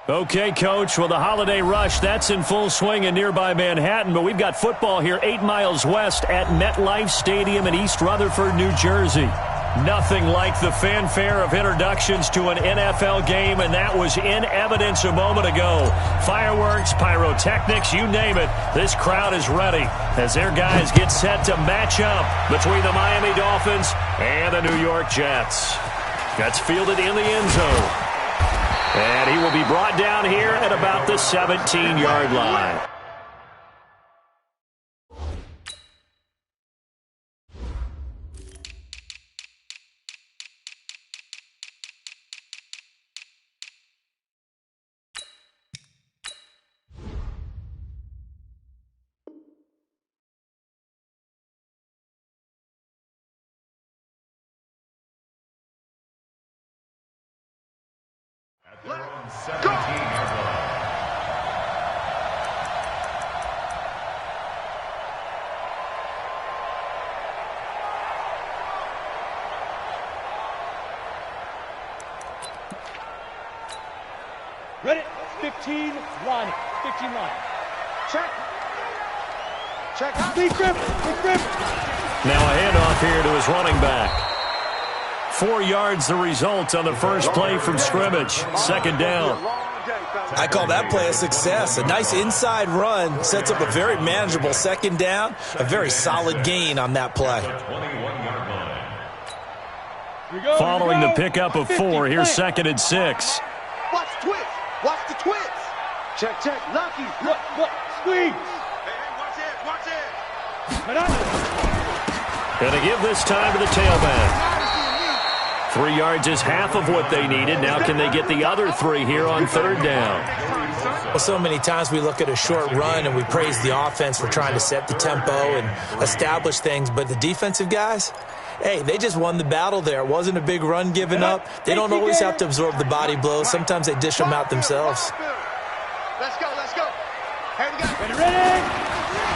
Okay, Coach. Well, the holiday rush, that's in full swing in nearby Manhattan, but we've got football here 8 miles west at MetLife Stadium in East Rutherford, New Jersey. Nothing like the fanfare of introductions to an NFL game, and that was in evidence a moment ago. Fireworks, pyrotechnics, you name it. This crowd is ready as their guys get set to match up between the Miami Dolphins and the New York Jets. That's fielded in the end zone. And he will be brought down here at about the 17-yard line. Go! Ready? 15 line. 15 line. Check. Check. Big grip. Big grip. Now a handoff here to his running back. 4 yards the result on the first play from scrimmage. Second down. I call that play a success. A nice inside run sets up a very manageable second down. A very solid gain on that play. Following the pickup of 4, here's 2nd and 6. Watch the twist. Watch the twist. Check, check. Lucky. Look. Squeeze. Hey, watch it. Gonna give this time to the tailback. 3 yards is half of what they needed. Now can they get the other 3 here on 3rd down? Well, so many times we look at a short run and we praise the offense for trying to set the tempo and establish things, but the defensive guys, hey, they just won the battle there. It wasn't a big run given up. They don't always have to absorb the body blows. Sometimes they dish them out themselves. Let's go. Here we go. Ready?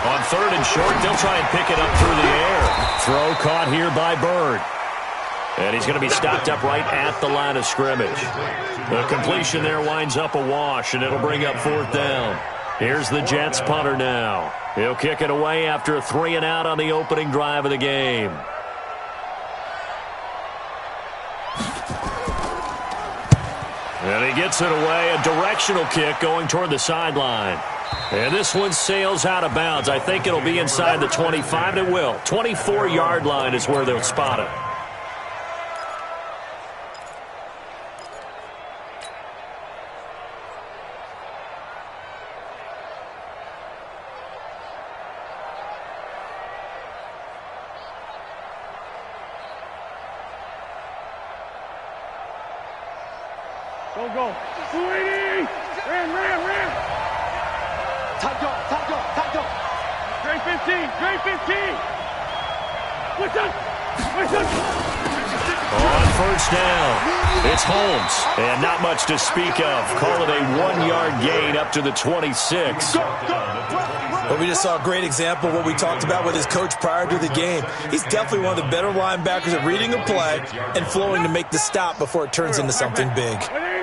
On 3rd and short, they'll try and pick it up through the air. Throw caught here by Bird. And he's going to be stopped up right at the line of scrimmage. The completion there winds up a wash, and it'll bring up 4th down. Here's the Jets punter now. He'll kick it away after a 3 and out on the opening drive of the game. And he gets it away, a directional kick going toward the sideline. And this one sails out of bounds. I think it'll be inside the 25, and it will. 24-yard line is where they'll spot it. Go. Sweetie! Ram. Tight go. Great 15. What's up? On 1st down, it's Holmes. And not much to speak of. Call it a 1-yard gain up to the 26. But we just saw a great example of what we talked about with his coach prior to the game. He's definitely one of the better linebackers at reading a play and flowing to make the stop before it turns into something big.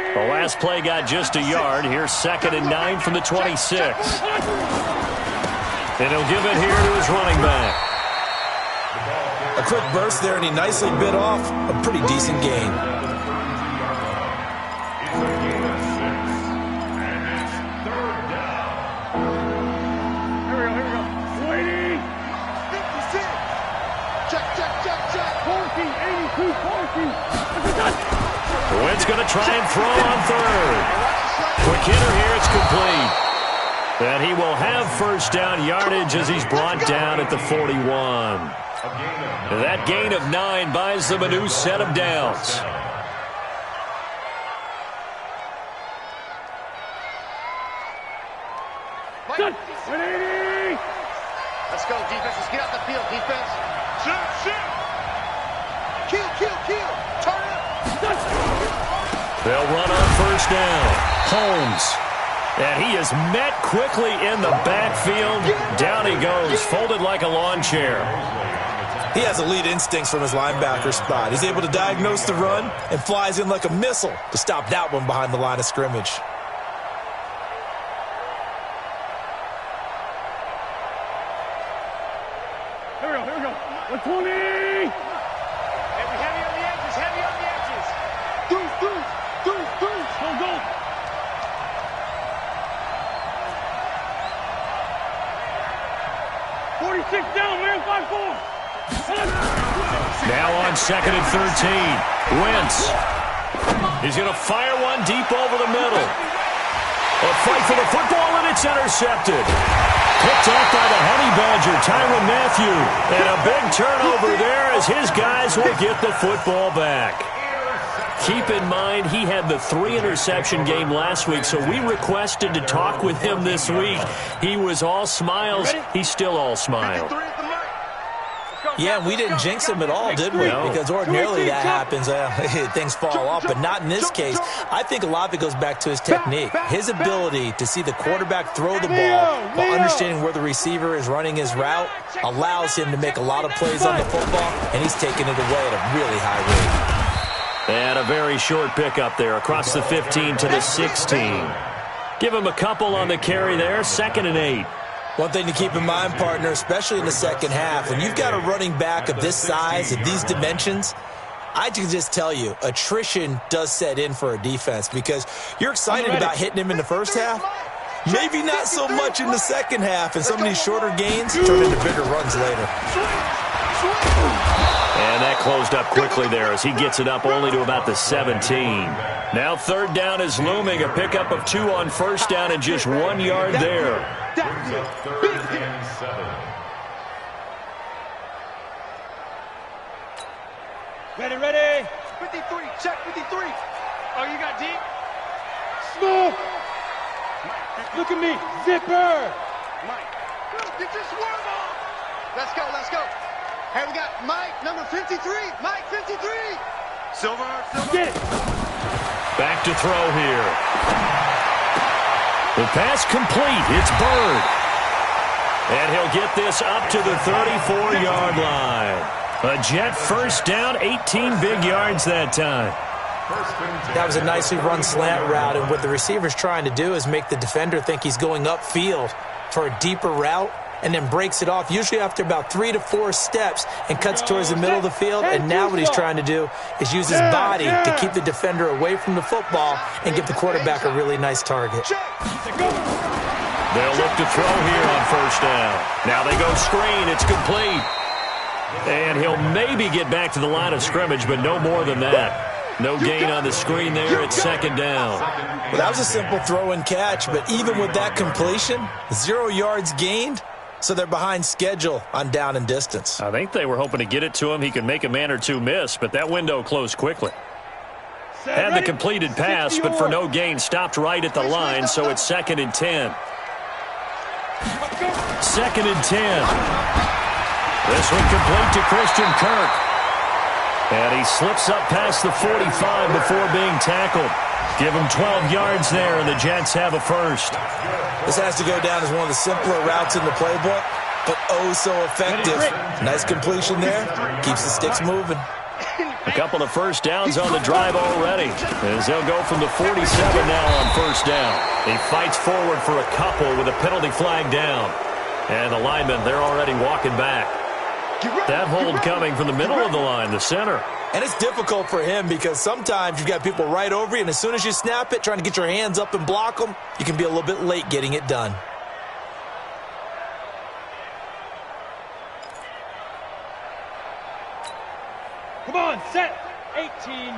The last play got just a yard. Here's 2nd and 9 from the 26. And he'll give it here to his running back. A quick burst there, and he nicely bit off a pretty decent gain. Here we go. Sweetie! 56. Check. 40, 82, 40. Wynn's going to try and throw on 3rd. Quick hitter here, it's complete. And he will have 1st down yardage as he's brought down at the 41. That gain of 9 buys them a new set of downs. Let's go, defense. Let's get out the field, defense. Shoot. Kill. Turn it. They'll run on 1st down. Holmes. And he is met quickly in the backfield. Down he goes, folded like a lawn chair. He has elite instincts from his linebacker spot. He's able to diagnose the run and flies in like a missile to stop that one behind the line of scrimmage. Here we go. 120. Heavy on the edges, heavy on the edges. Deuce. Go. 46 down, man. 5-4. Now on 2nd and 13. Wentz. He's going to fire one deep over the middle. A fight for the football, and it's intercepted. Picked off by the Honey Badger, Tyrann Mathieu. And a big turnover there as his guys will get the football back. Keep in mind, he had the 3-interception game last week, so we requested to talk with him this week. He was all smiles. He's still all smile. Yeah, and we didn't jinx him at all, did we? No. Because ordinarily that happens. Things fall off, but not in this case. I think a lot of it goes back to his technique. His ability to see the quarterback throw the ball while understanding where the receiver is running his route allows him to make a lot of plays on the football, and he's taking it away at a really high rate. And a very short pickup there across the 15 to the 16. Give him a couple on the carry there, 2nd and 8. One thing to keep in mind, partner, especially in the second half, when you've got a running back of this size, of these dimensions, I can just tell you, attrition does set in for a defense because you're excited about hitting him in the first half. Maybe not so much in the second half, and some of these shorter gains turn into bigger runs later. And that closed up quickly there as he gets it up only to about the 17. Now 3rd down is looming, a pickup of 2 on 1st down and just 1 yard there. Ready. 53, check 53. Oh, you got deep? Smoke. Look at me. Zipper. Mike, get your swerve on. Let's go. Hey, we got Mike, number 53. Mike, 53. Silver. Get it. Back to throw here. The pass complete. It's Bird. And he'll get this up to the 34-yard line. A Jet first down, 18 big yards that time. That was a nicely run slant route, and what the receiver's trying to do is make the defender think he's going upfield for a deeper route and then breaks it off, usually after about 3 to 4 steps, and cuts towards the middle of the field. And now what he's trying to do is use his body to keep the defender away from the football and give the quarterback a really nice target. They'll look to throw here on 1st down. Now they go screen. It's complete. And he'll maybe get back to the line of scrimmage, but no more than that. No gain on the screen there. It's 2nd down. Well, that was a simple throw and catch, but even with that completion, 0 yards gained, so they're behind schedule on down and distance. I think they were hoping to get it to him. He could make a man or two miss, but that window closed quickly. Had the completed pass, but for no gain, stopped right at the line, so it's 2nd and 10. 2nd and 10. This one complete to Christian Kirk. And he slips up past the 45 before being tackled. Give him 12 yards there, and the Jets have a first. This has to go down as one of the simpler routes in the playbook, but oh so effective. Nice completion there. Keeps the sticks moving. A couple of first downs on the drive already, as they'll go from the 47 now on 1st down. He fights forward for a couple with a penalty flag down. And the linemen, they're already walking back. That hold coming from the middle of the line, the center. And it's difficult for him because sometimes you've got people right over you, and as soon as you snap it, trying to get your hands up and block them, you can be a little bit late getting it done. Come on, set. 18,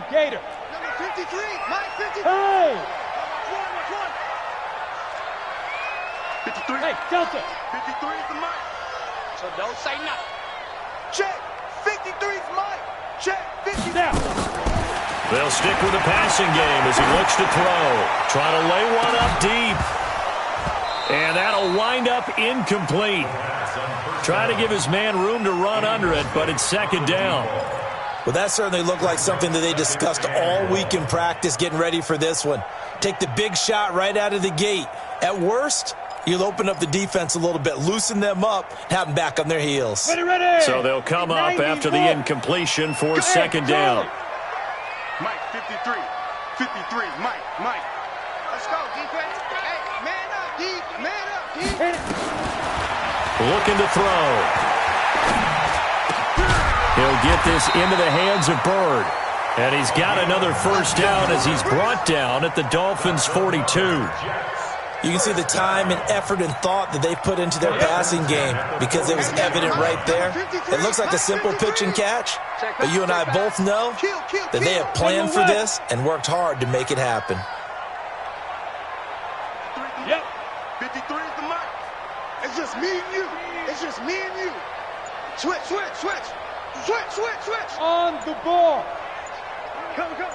Gator. Number 53, Mike, 53. Hey! Watch one. 53. Hey, Delta. 53 is the Mike. So don't say nothing. Check. 53 is Mike. Check. 50. Now. They'll stick with the passing game as he looks to throw. Trying to lay one up deep. And that'll wind up incomplete. Try to give his man room to run under it, but it's 2nd down. Well, that certainly looked like something that they discussed all week in practice getting ready for this one. Take the big shot right out of the gate. At worst, you'll open up the defense a little bit, loosen them up, have them back on their heels. Ready. So they'll come up after the incompletion for 2nd down. Mike, 53. 53, Mike. Let's go, defense. Hey, man up, deep. Man up, deep. Looking to throw. He'll get this into the hands of Bird. And he's got another first down as he's brought down at the Dolphins' 42. You can see the time and effort and thought that they put into their passing game because it was evident right there. It looks like a simple pitch and catch, but you and I both know that they have planned for this and worked hard to make it happen. Yep. 53 is the mark. It's just me and you. It's just me and you. Switch, switch, switch. Switch, switch, switch. On the ball. Come, come.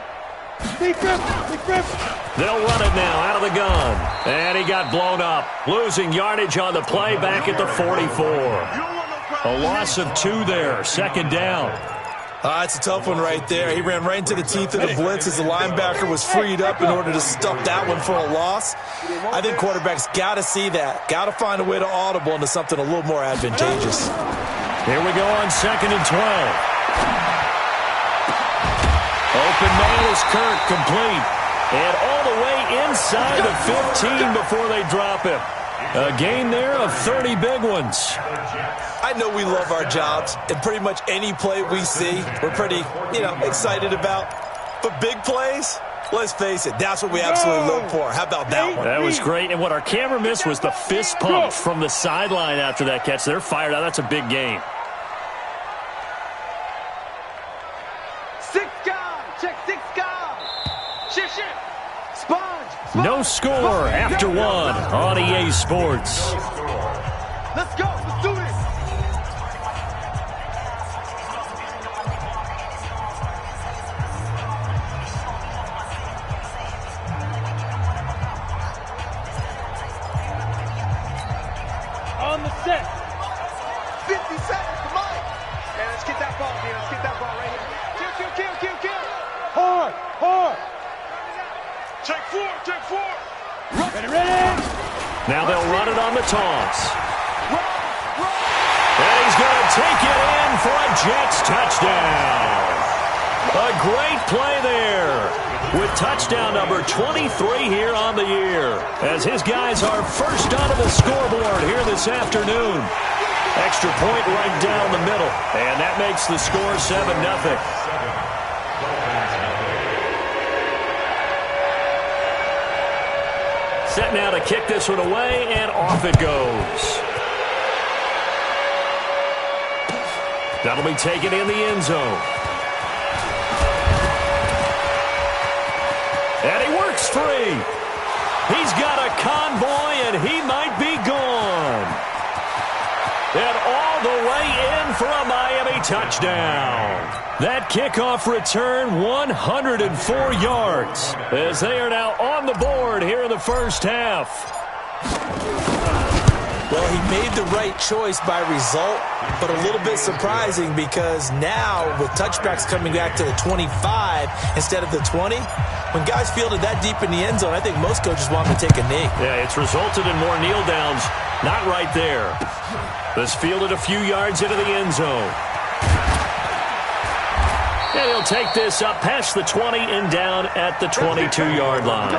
Big grip, big grip. They'll run it now out of the gun. And he got blown up. Losing yardage on the play back at the 44. A loss of 2 there. Second down. It's a tough one right there. He ran right into the teeth of the blitz as the linebacker was freed up in order to stuff that one for a loss. I think quarterbacks got to see that. Got to find a way to audible into something a little more advantageous. Here we go on 2nd and 12. Open man is Kirk, complete. And all the way inside the 15 before they drop him. A gain there of 30 big ones. I know we love our jobs, and pretty much any play we see, we're pretty, excited about. But big plays, let's face it, that's what we absolutely look for. How about that one? That was great. And what our camera missed was the fist pump from the sideline after that catch. They're fired out. That's a big gain. 6 guys. Check 6 guys. Shit, shit. Sponge. No score after 1 on EA Sports. Let's go. Let's do this. On the set. 50 seconds to Mike. Man, let's get that ball here. Let's get that ball right here. Kill. Hard, hard. Check 4. Ready. Now they'll run it on the toss. And he's going to take it in for a Jets touchdown. A great play there with touchdown number 23 here on the year, as his guys are first onto the scoreboard here this afternoon. Extra point right down the middle, and that makes the score 7-0. Set now to kick this one away, and off it goes. That'll be taken in the end zone. And he works free. He's got a convoy, and he might be gone. And all the way in for a Miami touchdown. That kickoff return, 104 yards, as they are now on the board here in the first half. Well, he made the right choice by result, but a little bit surprising because now with touchbacks coming back to the 25 instead of the 20, when guys fielded that deep in the end zone, I think most coaches want them to take a knee. Yeah, it's resulted in more kneel downs. Not right there. This fielded a few yards into the end zone. And he'll take this up past the 20 and down at the 22-yard line.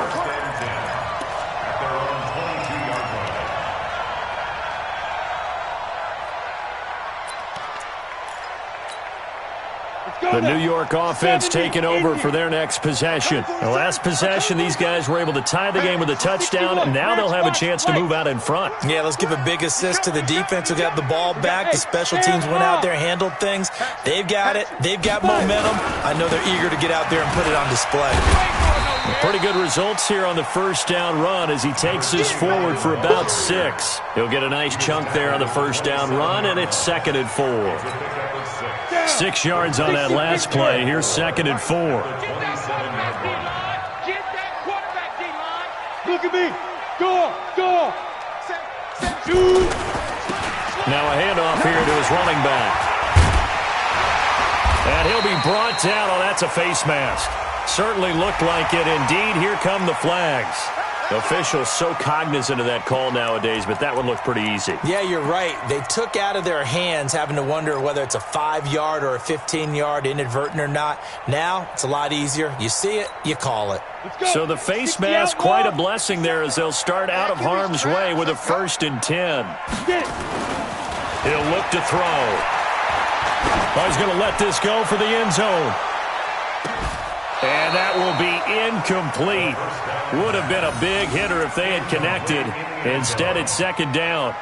The New York offense taking over for their next possession. The last possession, these guys were able to tie the game with a touchdown, and now they'll have a chance to move out in front. Yeah, let's give a big assist to the defense who got the ball back. The special teams went out there, handled things. They've got it. They've got momentum. I know they're eager to get out there and put it on display. Pretty good results here on the first down run as he takes this forward for about 6. He'll get a nice chunk there on the first down run, and it's 2nd and 4. 6 yards on that last play. Here's 2nd and 4. Look at me. Go. Now a handoff here to his running back. And he'll be brought down. Oh, that's a face mask. Certainly looked like it. Indeed, here come the flags. Officials so cognizant of that call nowadays, but that one looked pretty easy. Yeah, you're right. They took out of their hands having to wonder whether it's a 5-yard or a 15-yard, inadvertent or not. Now, it's a lot easier. You see it, you call it. So the face mask, quite a blessing there as they'll start out of harm's way with a 1st and 10. He'll look to throw. Oh, he's going to let this go for the end zone. And that will be incomplete. Would have been a big hitter if they had connected. Instead, it's second down.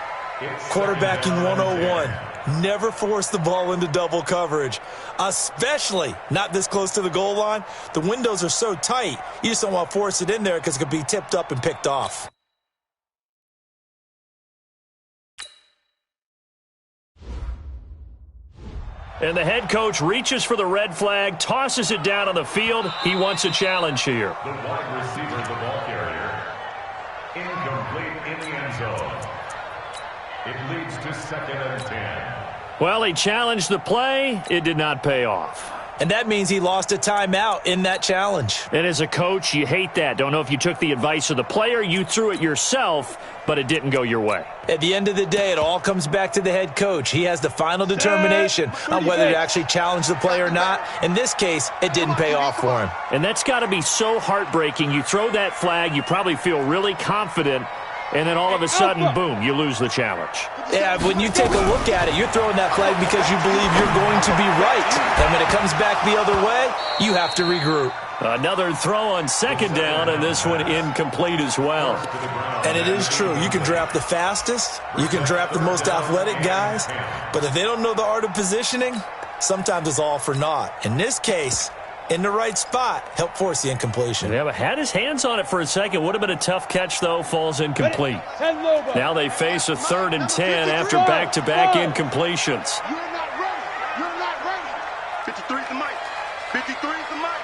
Quarterbacking 101. Never force the ball into double coverage, especially not this close to the goal line. The windows are so tight, you just don't want to force it in there because it could be tipped up and picked off. And the head coach reaches for the red flag, tosses it down on the field. He wants a challenge here. The wide receiver, the ball carrier, incomplete in the end zone. It leads to 2nd and 10. Well, he challenged the play. It did not pay off. And that means he lost a timeout in that challenge. And as a coach, you hate that. Don't know if you took the advice of the player, you threw it yourself, but it didn't go your way. At the end of the day, it all comes back to the head coach. He has the final determination on whether to actually challenge the play or not. In this case, it didn't pay off for him. And that's got to be so heartbreaking. You throw that flag, you probably feel really confident, and then all of a sudden, boom, you lose the challenge. Yeah, when you take a look at it, you're throwing that flag because you believe you're going to be right. And when it comes back the other way, you have to regroup. Another throw on second down, and this one incomplete as well. And it is true. You can draft the fastest. You can draft the most athletic guys. But if they don't know the art of positioning, sometimes it's all for naught. In this case, in the right spot, help force the incompletion. Yeah, but had his hands on it for a second. Would have been a tough catch, though. Falls incomplete. Now they face a 3rd and 10 after back-to-back incompletions. You're not ready. You're not ready. 53's the mic. 53's the mic.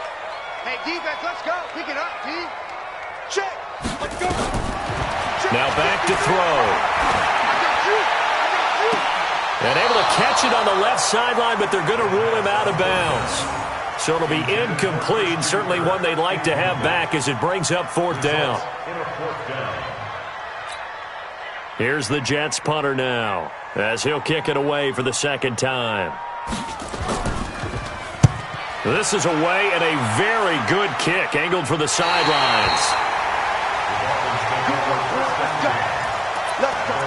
Hey, defense, let's go. Pick it up, D. Check. Let's go. Check. Now back to throw. I got you. And able to catch it on the left sideline, but they're going to rule him out of bounds. So it'll be incomplete, certainly one they'd like to have back as it brings up 4th down. Here's the Jets punter now as he'll kick it away for the 2nd time. This is away and a very good kick, angled for the sidelines. Let's go.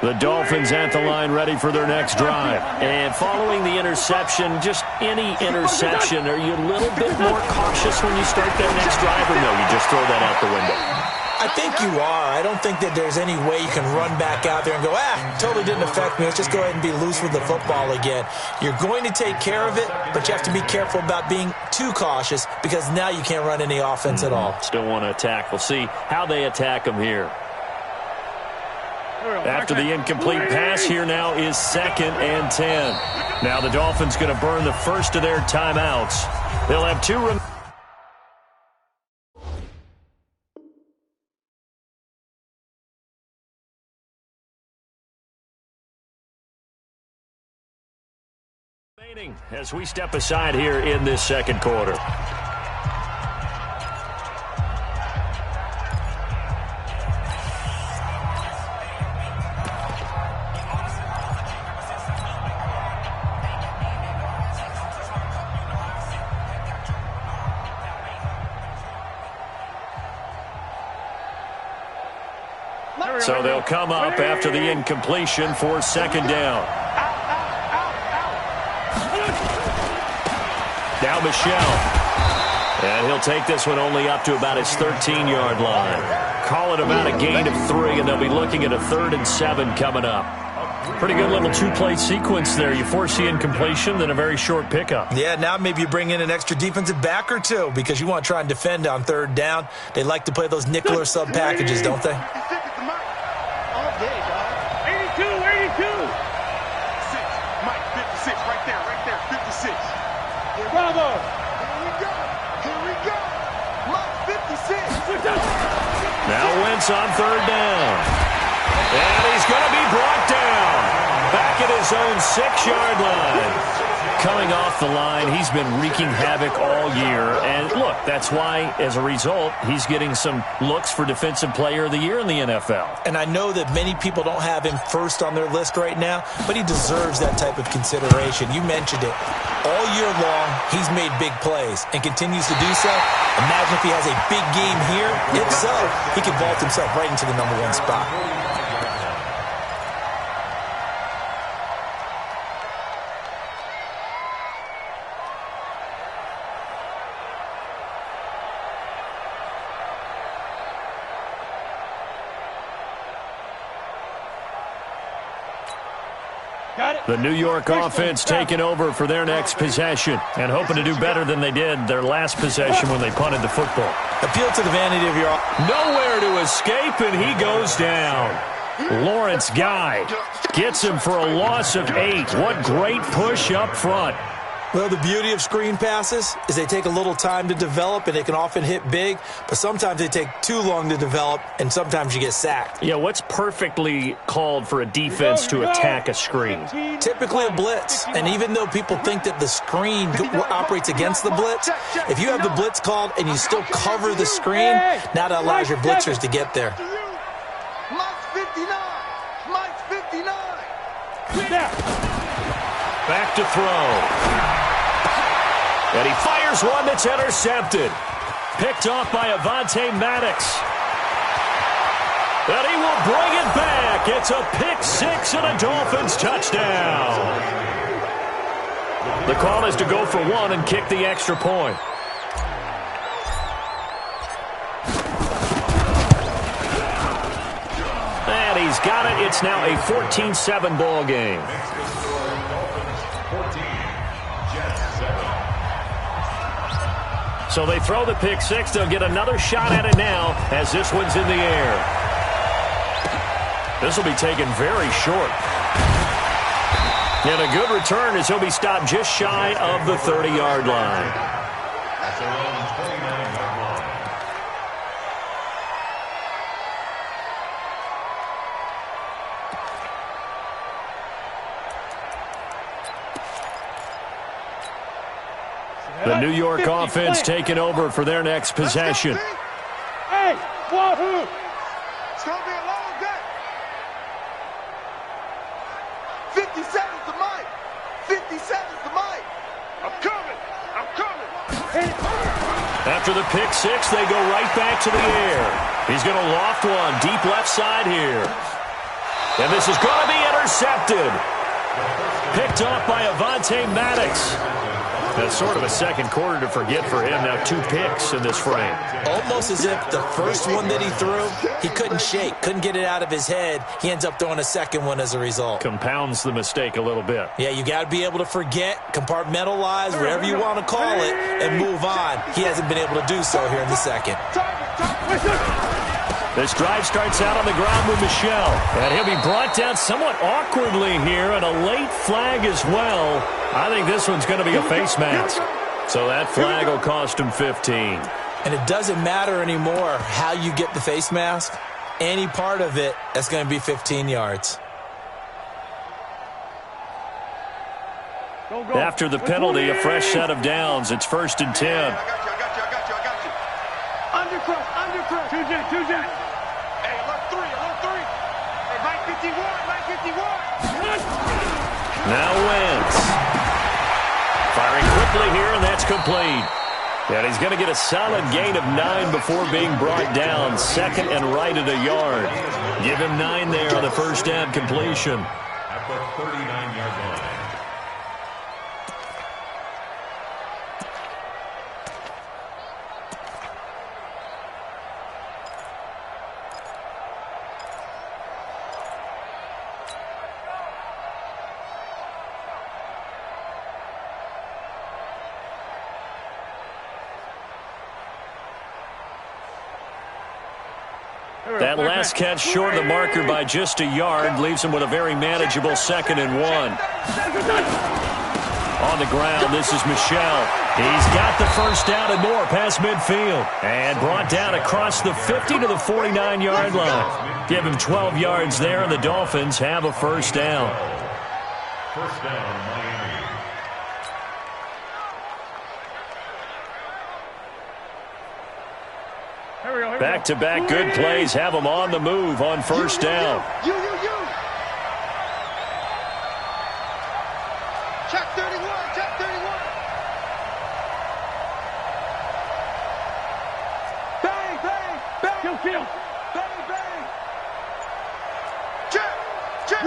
The Dolphins at the line ready for their next drive. And following the interception, just any interception, are you a little bit more cautious when you start that next drive, or no, you just throw that out the window? I think you are. I don't think that there's any way you can run back out there and go, totally didn't affect me. Let's just go ahead and be loose with the football again. You're going to take care of it, but you have to be careful about being too cautious because now you can't run any offense at all. Still want to attack. We'll see how they attack them here. After the incomplete pass, here now is 2nd and 10. Now the Dolphins going to burn the first of their timeouts. They'll have 2 remaining as we step aside here in this 2nd quarter. So they'll come up after the incompletion for 2nd down. Now Michelle. And he'll take this one only up to about his 13-yard line. Call it about a gain of 3, and they'll be looking at a 3rd and 7 coming up. Pretty good little 2-play sequence there. You force the incompletion, then a very short pickup. Yeah, now maybe you bring in an extra defensive back or 2 because you want to try and defend on 3rd down. They like to play those nickel or sub packages, don't they? All day, dog. 82, 82. 6. Mike, 56, right there, 56. Bravo. Here we go. Mike, 56. Now Wentz on 3rd down. And he's going to be brought down. Back at his own 6-yard line. Coming off the line, he's been wreaking havoc all year. And look, that's why, as a result, he's getting some looks for Defensive Player of the Year in the NFL. And I know that many people don't have him first on their list right now, but he deserves that type of consideration. You mentioned it. All year long, he's made big plays and continues to do so. Imagine if he has a big game here. If so, he can vault himself right into the #1 spot. The New York offense taking over for their next possession and hoping to do better than they did their last possession when they punted the football. Appeal to the vanity of your... Nowhere to escape, and he goes down. Lawrence Guy gets him for a loss of 8. What great push up front. Well, the beauty of screen passes is they take a little time to develop, and they can often hit big, but sometimes they take too long to develop, and sometimes you get sacked. Yeah, what's perfectly called for a defense to attack a screen? Typically a blitz, and even though people think that the screen operates against the blitz, if you have the blitz called and you still cover the screen, now that allows your blitzers to get there. Mike's 59. Mike's 59. Back to throw. And he fires one that's intercepted. Picked off by Avonte Maddox. And he will bring it back. It's a pick 6 and a Dolphins touchdown. The call is to go for 1 and kick the extra point. And he's got it. It's now a 14-7 ball game. So they throw the pick 6. They'll get another shot at it now as this one's in the air. This will be taken very short. And a good return as he'll be stopped just shy of the 30-yard line. That's around 29-yard line. The New York offense taking over for their next possession. Hey, wahoo! It's going to be a long day. 57's the mic. 57's the mic. I'm coming. I'm coming. After the pick 6, they go right back to the air. He's going to loft one deep left side here. And this is going to be intercepted. Picked off by Avonte Maddox. That's sort of a second quarter to forget for him. Now 2 picks in this frame. Almost as if the first one that he threw, he couldn't shake, couldn't get it out of his head. He ends up throwing a second one as a result. Compounds the mistake a little bit. Yeah, you got to be able to forget, compartmentalize, whatever you want to call it, and move on. He hasn't been able to do so here in the second. This drive starts out on the ground with Michel. And he'll be brought down somewhat awkwardly here, and a late flag as well. I think this one's going to be a face mask. So that flag will cost him 15. And it doesn't matter anymore how you get the face mask. Any part of it, that's going to be 15 yards. After the penalty, a fresh set of downs. It's 1st and 10. I got you. Undercross. Two jet. Hey, alert 3. Hey, Mike 51. Now Wentz. Firing quickly here, and that's complete. And he's going to get a solid gain of 9 before being brought down. 2nd and right at a yard. Give him 9 there on the first down completion. At the 39-yard line. That last catch short of the marker by just a yard leaves him with a very manageable 2nd and 1. On the ground, this is Michel. He's got the first down and more past midfield. And brought down across the 50 to the 49-yard line. Give him 12 yards there, and the Dolphins have a first down. First down, Miami. Back-to-back good plays have them on the move on first down. You. Check 31.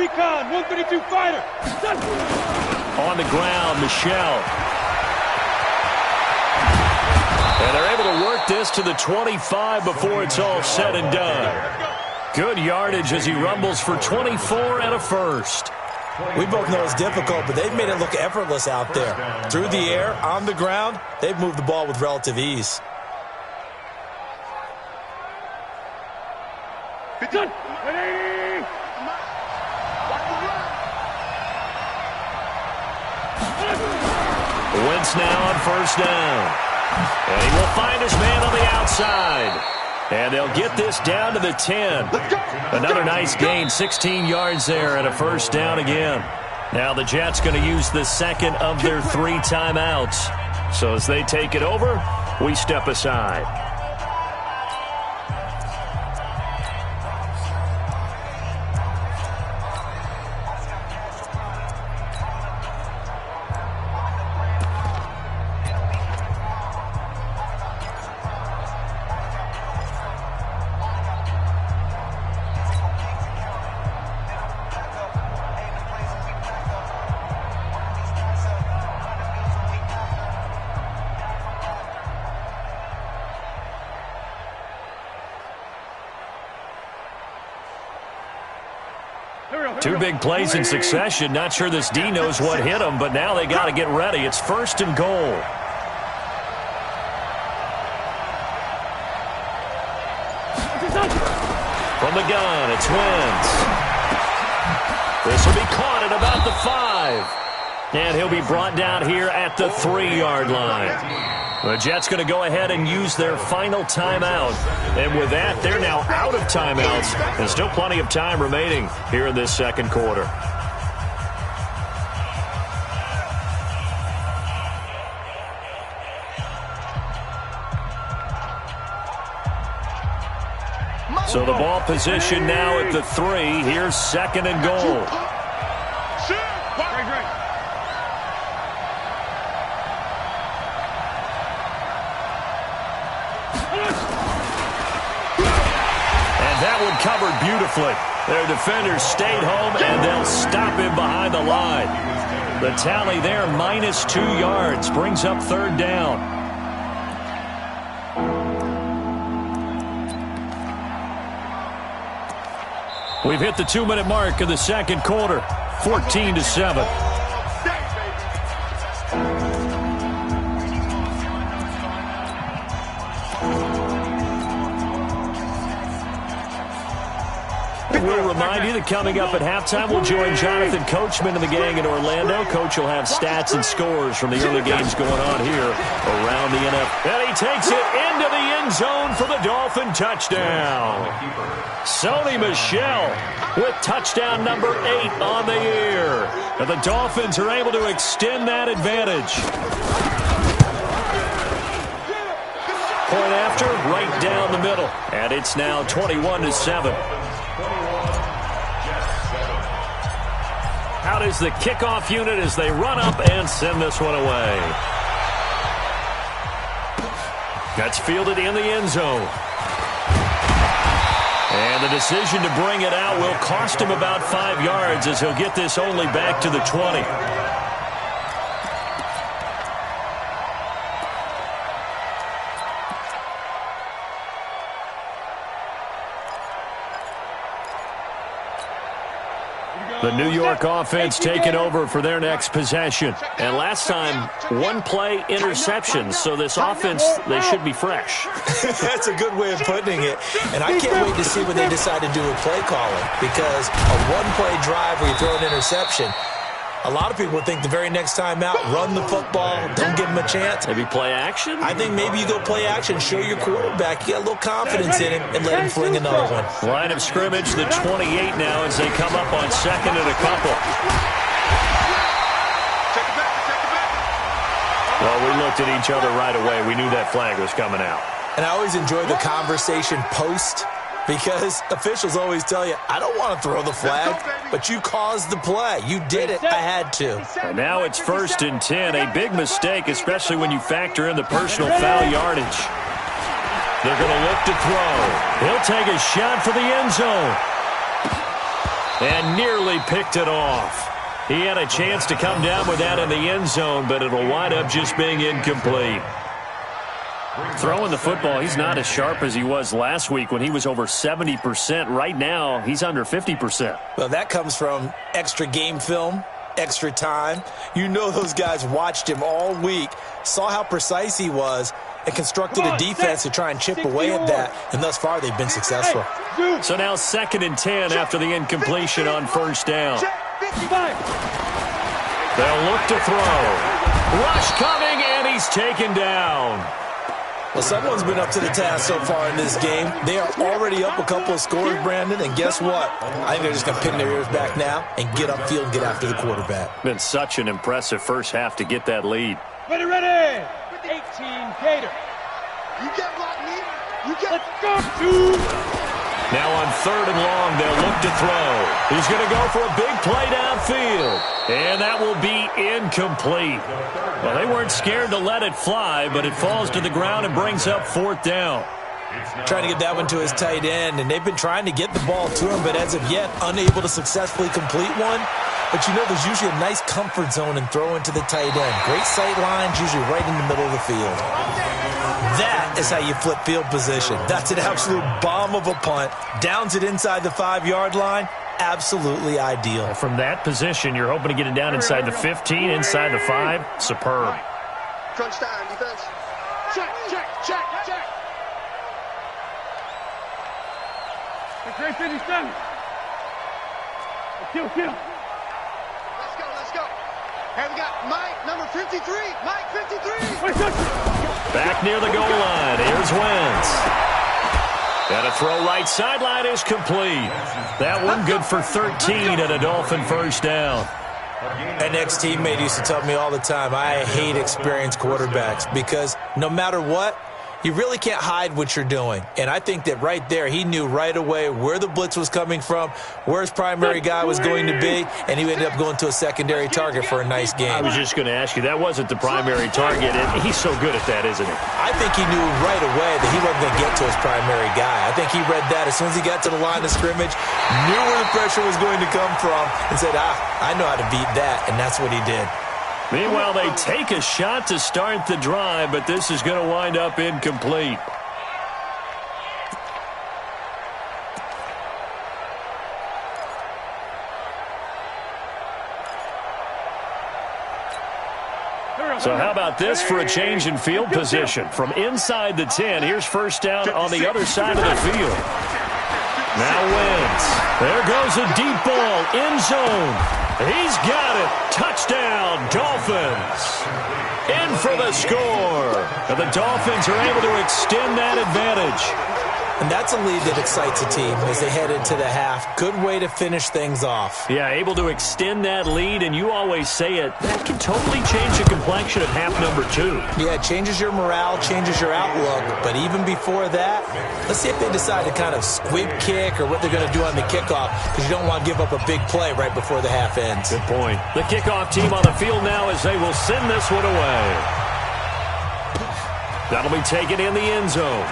Recon, 132 fighter. On the ground, Michelle. And they're able to work this to the 25 before it's all said and done. Good yardage as he rumbles for 24 and a first. We both know it's difficult, but they've made it look effortless out there. Through the air, on the ground, they've moved the ball with relative ease. Good. Wentz now on first down. And he will find his man on the outside. And they'll get this down to the 10. Another nice gain, 16 yards there, and a first down again. Now the Jets going to use the second of their 3 timeouts. So as they take it over, we step aside. Two big plays in succession. Not sure this D knows what hit him, but now they got to get ready. It's first and goal. From the gun, it's Wentz. This will be caught at about the 5. And he'll be brought down here at the 3-yard line. The Jets going to go ahead and use their final timeout. And with that, they're now out of timeouts. There's still plenty of time remaining here in this second quarter. So the ball position now at the 3. Here's second and goal. Covered beautifully. Their defenders stayed home, and they'll stop him behind the line. The tally there, -2 yards, brings up third down. We've hit the 2-minute mark of the second quarter, 14-7. We'll remind you that coming up at halftime, we'll join Jonathan Coachman and the gang in Orlando. Coach will have stats and scores from the early games going on here around the NFL. And he takes it into the end zone for the Dolphin touchdown. Sony Michel with touchdown number 8 on the year. And the Dolphins are able to extend that advantage. Point after, right down the middle. And it's now 21-7. Out is the kickoff unit as they run up and send this one away. That's fielded in the end zone. And the decision to bring it out will cost him about 5 yards as he'll get this only back to the 20. The New York offense taking over for their next possession. And last time, 1-play interceptions. So this offense, they should be fresh. That's a good way of putting it. And I can't wait to see what they decide to do with play calling. Because a 1-play drive where you throw an interception, a lot of people think the very next time out, run the football, don't give him a chance. Maybe play action? I think maybe you go play action, show your quarterback, you got a little confidence in him, and let him fling another one. Line of scrimmage, the 28 now as they come up on second and a couple. Well, we looked at each other right away. We knew that flag was coming out. And I always enjoy the conversation post, because officials always tell you, I don't want to throw the flag, but you caused the play. You did it. I had to. And now it's 1st and 10. A big mistake, especially when you factor in the personal foul yardage. They're going to look to throw. He'll take a shot for the end zone. And nearly picked it off. He had a chance to come down with that in the end zone, but it'll wind up just being incomplete. Throwing the football, he's not as sharp as he was last week when he was over 70%. Right now, he's under 50%. Well, that comes from extra game film, extra time. You know those guys watched him all week, saw how precise he was, and constructed a defense to try and chip away at that, and thus far they've been successful. So now 2nd and 10 after the incompletion on first down. They'll look to throw. Rush coming, and he's taken down. Well, someone's been up to the task so far in this game. They are already up a couple of scores, Brandon, and guess what? I think they're just going to pin their ears back now and get upfield and get after the quarterback. Been such an impressive first half to get that lead. Ready. 18 Gator. You get blocked, me. You get. Let's go. Now on 3rd and long, they'll look to throw. He's going to go for a big play downfield. And that will be incomplete. Well, they weren't scared to let it fly, but it falls to the ground and brings up 4th down. Trying to get that one to his tight end, and they've been trying to get the ball to him, but as of yet, unable to successfully complete one. But you know there's usually a nice comfort zone in throwing to the tight end. Great sight lines, usually right in the middle of the field. That is how you flip field position. That's an absolute bomb of a punt. Downs it inside the 5-yard line. Absolutely ideal. From that position, you're hoping to get it down inside the 15, inside the 5. Superb. Crunch time, defense. Check. Great 57. Kill. Let's go. Hey, we got Mike, number 53. Mike, 53. Back near the goal line. Here's Wentz. And a throw right sideline is complete. That one good for 13 and a Dolphin first down. An ex-teammate used to tell me all the time, I hate experienced quarterbacks because no matter what, you really can't hide what you're doing. And I think that right there, he knew right away where the blitz was coming from, where his primary guy was going to be, and he ended up going to a secondary target for a nice game. I was just going to ask you, that wasn't the primary target, and he's so good at that, isn't he? I think he knew right away that he wasn't going to get to his primary guy. I think he read that as soon as he got to the line of scrimmage, knew where the pressure was going to come from, and said, I know how to beat that, and that's what he did. Meanwhile, they take a shot to start the drive, but this is going to wind up incomplete. So how about this for a change in field position? From inside the 10, here's first down on the other side of the field. Now Wentz. There goes a deep ball, end zone. He's got it. Touchdown, Dolphins. In for the score. And the Dolphins are able to extend that advantage. And that's a lead that excites a team as they head into the half. Good way to finish things off. Yeah, able to extend that lead, and you always say it, that can totally change the complexion of half number 2. Yeah, it changes your morale, changes your outlook. But even before that, let's see if they decide to kind of squib kick or what they're going to do on the kickoff, because you don't want to give up a big play right before the half ends. Good point. The kickoff team on the field now as they will send this one away. That'll be taken in the end zone.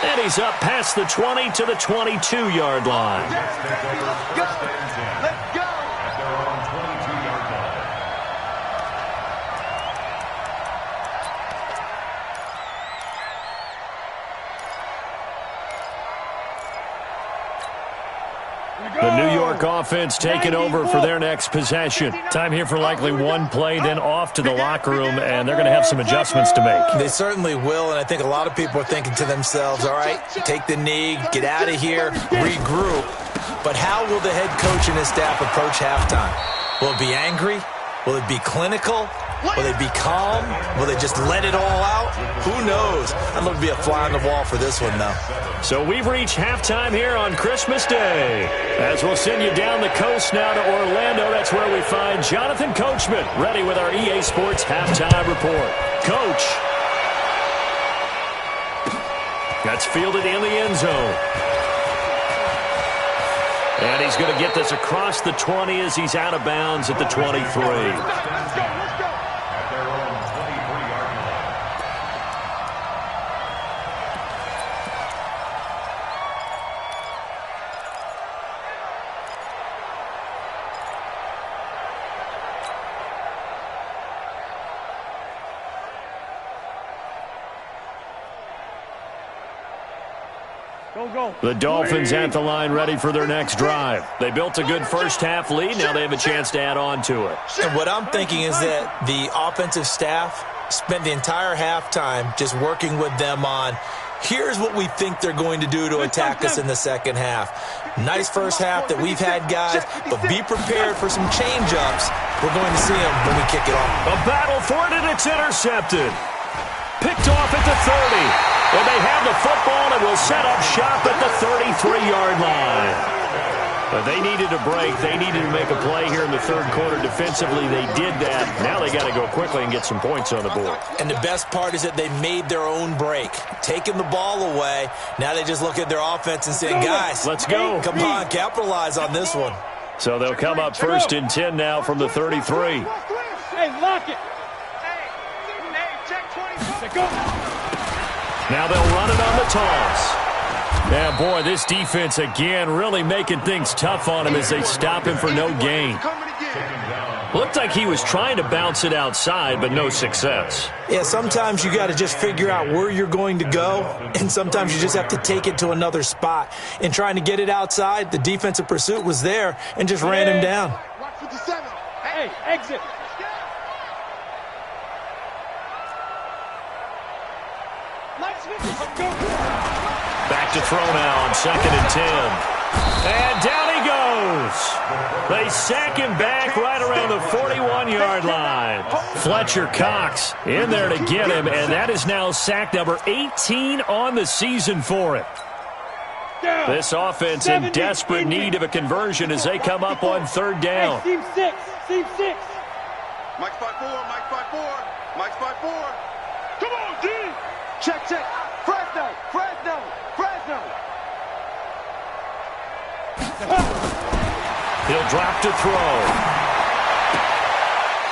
And he's up past the 20 to the 22-yard line. Let's go. At their own 22-yard line. The New York offense taking over for their next possession. Time here for likely one play, then off to the locker room, and they're going to have some adjustments to make. They certainly will, and I think a lot of people are thinking to themselves, all right, take the knee, get out of here, regroup. But how will the head coach and his staff approach halftime? Will it be angry? Will it be clinical? Will they be calm? Will they just let it all out? Who knows? I'd love to be a fly on the wall for this one, though. So we've reached halftime here on Christmas Day. As we'll send you down the coast now to Orlando, that's where we find Jonathan Coachman, ready with our EA Sports Halftime Report. Coach. That's fielded in the end zone. And he's going to get this across the 20 as he's out of bounds at the 23. The Dolphins at the line ready for their next drive. They built a good first-half lead. Now they have a chance to add on to it. And what I'm thinking is that the offensive staff spent the entire halftime just working with them on, here's what we think they're going to do to attack us in the second half. Nice first half that we've had, guys, but be prepared for some change-ups. We're going to see them when we kick it off. A battle for it, and it's intercepted. Picked off at the 30. And they have the football and will set up shop at the 33-yard line. But they needed a break. They needed to make a play here in the third quarter defensively. They did that. Now they got to go quickly and get some points on the board. And the best part is that they made their own break, taking the ball away. Now they just look at their offense and say, guys, let's go. Come on, capitalize on this one. So they'll come up first and 10 now from the 33. Hey, lock it. Go. Now they'll run it on the toss. Yeah, boy, this defense again really making things tough on him as they stop him for no gain. Looked like he was trying to bounce it outside, but no success. Yeah, sometimes you got to just figure out where you're going to go, and sometimes you just have to take it to another spot. In trying to get it outside, the defensive pursuit was there and just ran him down. Hey, exit. Back to throw now on 2nd and 10. And down he goes. They sack him back right around the 41-yard line. Fletcher Cox in there to get him, and that is now sack number 18 on the season for him. This offense in desperate need of a conversion as they come up on third down. Hey, seam 6. Mike's 5-4, Mike's 5-4, Mike's 5-4. Come on, D! Check. Fresno. He'll drop to throw.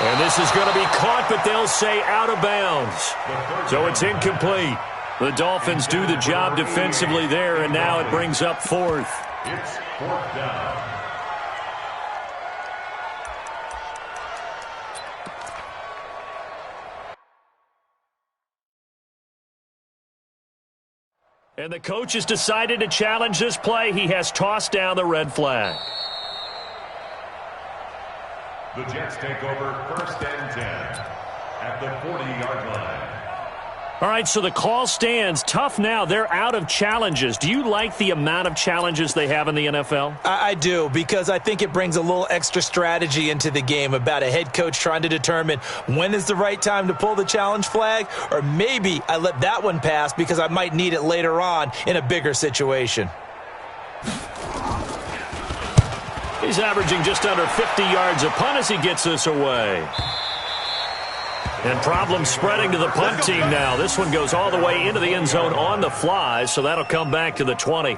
And this is going to be caught, but they'll say out of bounds. So it's incomplete. The Dolphins do the job defensively there, and now it brings up fourth. It's fourth down. And the coach has decided to challenge this play. He has tossed down the red flag. The Jets take over 1st and 10 at the 40-yard line. All right, so the call stands. Tough now. They're out of challenges. Do you like the amount of challenges they have in the NFL? I do, because I think it brings a little extra strategy into the game about a head coach trying to determine when is the right time to pull the challenge flag, or maybe I let that one pass because I might need it later on in a bigger situation. He's averaging just under 50 yards a punt as he gets this away. And problems spreading to the punt team now. This one goes all the way into the end zone on the fly, so that'll come back to the 20.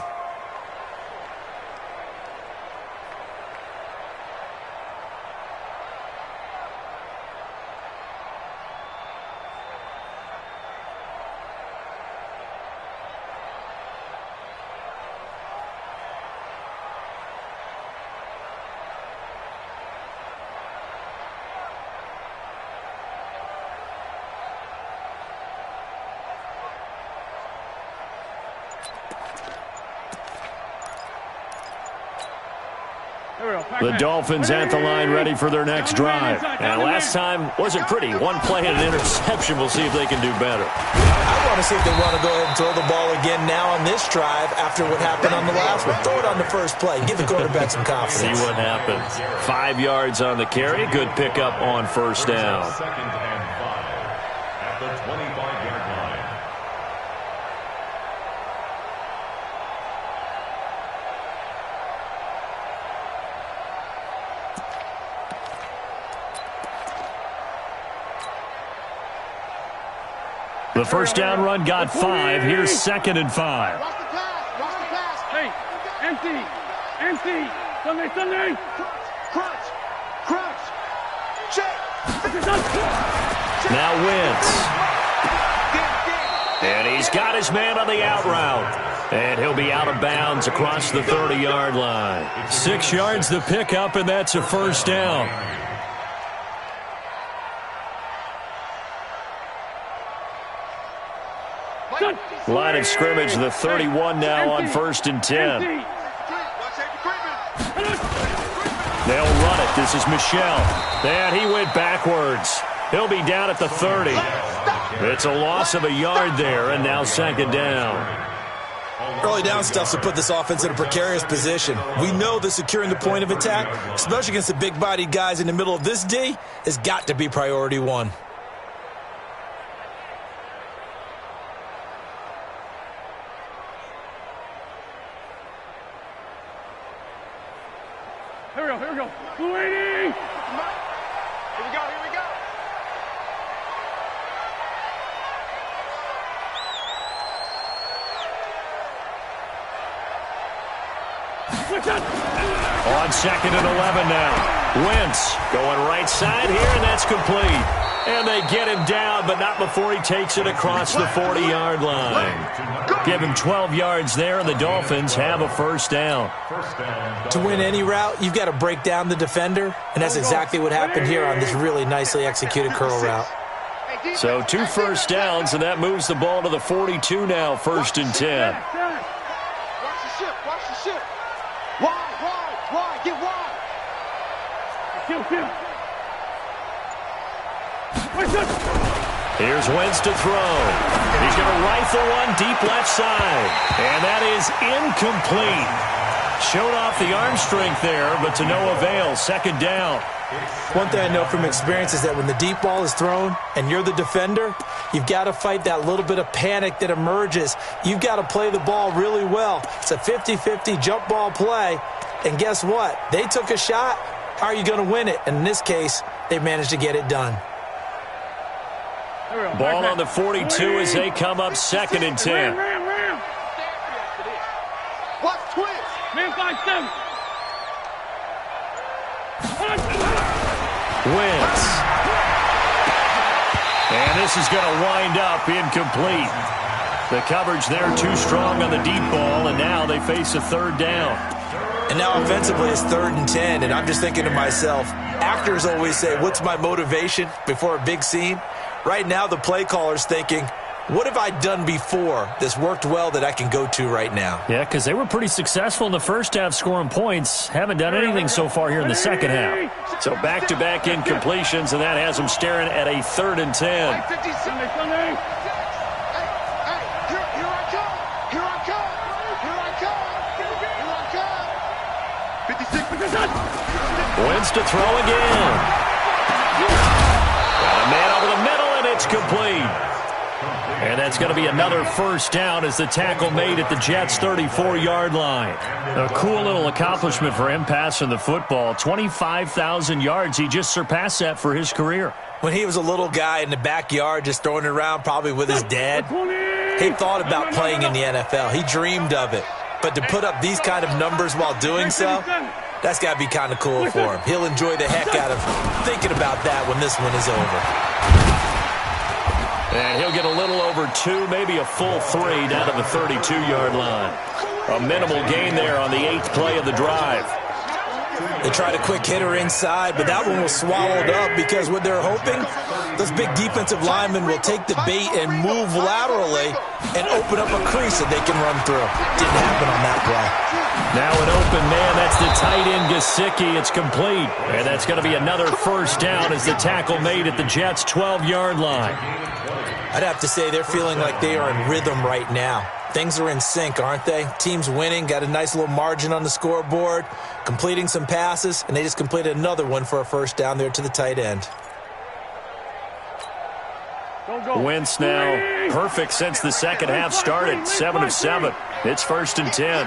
The Dolphins at the line ready for their next drive. And last time wasn't pretty. One play and an interception. We'll see if they can do better. I want to see if they want to go ahead and throw the ball again now on this drive after what happened on the last one. Throw it on the first play. Give the quarterback some confidence. See what happens. 5 yards on the carry. Good pickup on first down. 2nd and 5 at the 25-yard line. The first down run got 5. Here's 2nd and 5. Watch the pass. Hey, empty. Sunday. Crunch. Check. Now Wentz. And he's got his man on the out route. And he'll be out of bounds across the 30-yard line. 6 yards the pickup, and that's a first down. Line of scrimmage, the 31 now on 1st and 10. They'll run it. This is Michel. And he went backwards. He'll be down at the 30. It's a loss of a yard there, and now 2nd down. Early down stuff's to put this offense in a precarious position. We know that securing the point of attack, especially against the big-bodied guys in the middle of this D, has got to be priority one. Here we go. 280! Here we go. On 2nd and 11 now. Wentz going right side here, and that's complete. And they get him down, but not before he takes it across the 40-yard line. Give him 12 yards there, and the Dolphins have a 1st down. To win any route, you've got to break down the defender, and that's exactly what happened here on this really nicely executed curl route. So 2 first downs, and that moves the ball to the 42 now, 1st and 10. Watch the ship. Wide, get wide. Kill. Here's Wentz to throw. He's going to rifle one deep left side. And that is incomplete. Showed off the arm strength there, but to no avail. 2nd down. One thing I know from experience is that when the deep ball is thrown and you're the defender, you've got to fight that little bit of panic that emerges. You've got to play the ball really well. It's a 50-50 jump ball play. And guess what? They took a shot. How are you going to win it? And in this case, they managed to get it done. Ball on the 42 as they come up 2nd and 10. Watch twist. Man 5-7. Wentz. And this is going to wind up incomplete. The coverage there too strong on the deep ball, and now they face a 3rd down. And now offensively it's 3rd and 10, and I'm just thinking to myself, actors always say, what's my motivation before a big scene? Right now the play caller's thinking, what have I done before that's worked well that I can go to right now? Yeah, because they were pretty successful in the first half scoring points. Haven't done anything so far here in the second half. So back-to-back incompletions, and that has them staring at a 3rd and 10. Wentz to throw again. Got a man over the middle, and it's complete. And that's going to be another 1st down as the tackle made at the Jets' 34-yard line. A cool little accomplishment for him passing the football. 25,000 yards. He just surpassed that for his career. When he was a little guy in the backyard just throwing it around probably with his dad, he thought about playing in the NFL. He dreamed of it. But to put up these kind of numbers while doing so, that's got to be kind of cool for him. He'll enjoy the heck out of thinking about that when this one is over. And he'll get a little over 2, maybe a full 3 down to the 32-yard line. A minimal gain there on the 8th play of the drive. They tried a quick hitter inside, but that one was swallowed up because what they're hoping, those big defensive linemen will take the bait and move laterally and open up a crease that they can run through. Didn't happen on that play. Now an open man, that's the tight end Gesicki. It's complete. And that's going to be another 1st down as the tackle made at the Jets' 12-yard line. I'd have to say they're feeling like they are in rhythm right now. Things are in sync, aren't they? Team's winning, got a nice little margin on the scoreboard, completing some passes, and they just completed another one for a 1st down there to the tight end. Wentz now perfect since the second half started. 7 of 7. It's 1st and 10.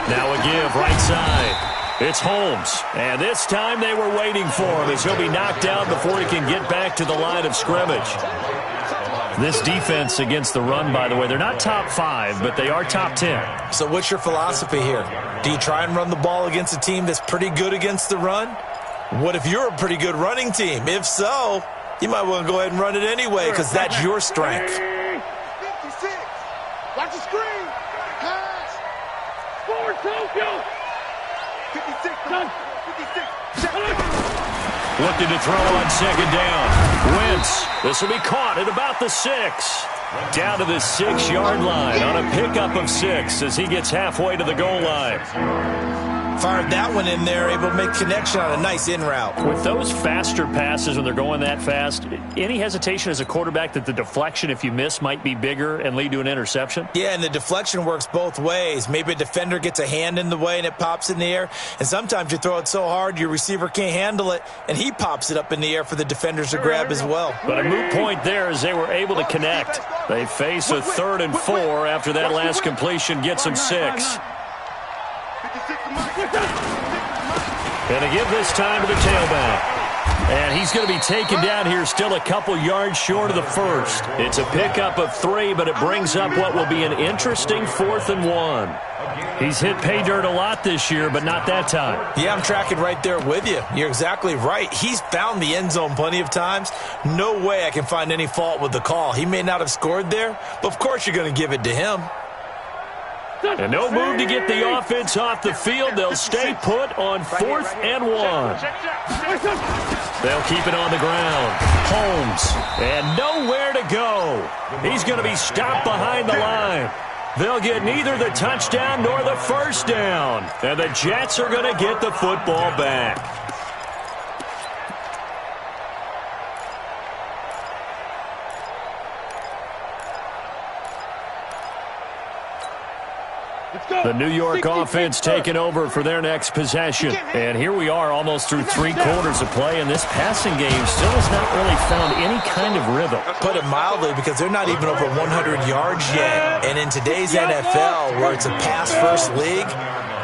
Now a give right side. It's Holmes, and this time they were waiting for him as he'll be knocked down before he can get back to the line of scrimmage. This defense against the run, by the way, they're not top 5, but they are top 10. So what's your philosophy here? Do you try and run the ball against a team that's pretty good against the run? What if you're a pretty good running team? If so, you might want to go ahead and run it anyway because that's your strength. 56. Watch the screen. Pass. Forward, Tokyo. 56. 56. Looking to throw on 2nd down. Wentz. This will be caught at about the 6. Down to the 6-yard line on a pickup of 6 as he gets halfway to the goal line. Fired that one in there, able to make connection on a nice in route. With those faster passes when they're going that fast, any hesitation as a quarterback that the deflection, if you miss, might be bigger and lead to an interception? Yeah, and the deflection works both ways. Maybe a defender gets a hand in the way and it pops in the air. And sometimes you throw it so hard your receiver can't handle it, and he pops it up in the air for the defenders to grab as well. But a moot point there as they were able to connect. They face a 3rd and 4 after that last completion gets them 6. And to give this time to the tailback. And he's going to be taken down here still a couple yards short of the first. It's a pickup of 3, but it brings up what will be an interesting 4th and 1. He's hit pay dirt a lot this year, but not that time. Yeah, I'm tracking right there with you. You're exactly right. He's found the end zone plenty of times. No way I can find any fault with the call. He may not have scored there, but of course you're going to give it to him. And no move to get the offense off the field. They'll stay put on 4th and 1. They'll keep it on the ground. Holmes, and nowhere to go. He's going to be stopped behind the line. They'll get neither the touchdown nor the first down. And the Jets are going to get the football back. The New York offense taking over for their next possession. And here we are almost through 3 quarters of play, and this passing game still has not really found any kind of rhythm. Put it mildly, because they're not even over 100 yards yet. And in today's NFL, where it's a pass-first league,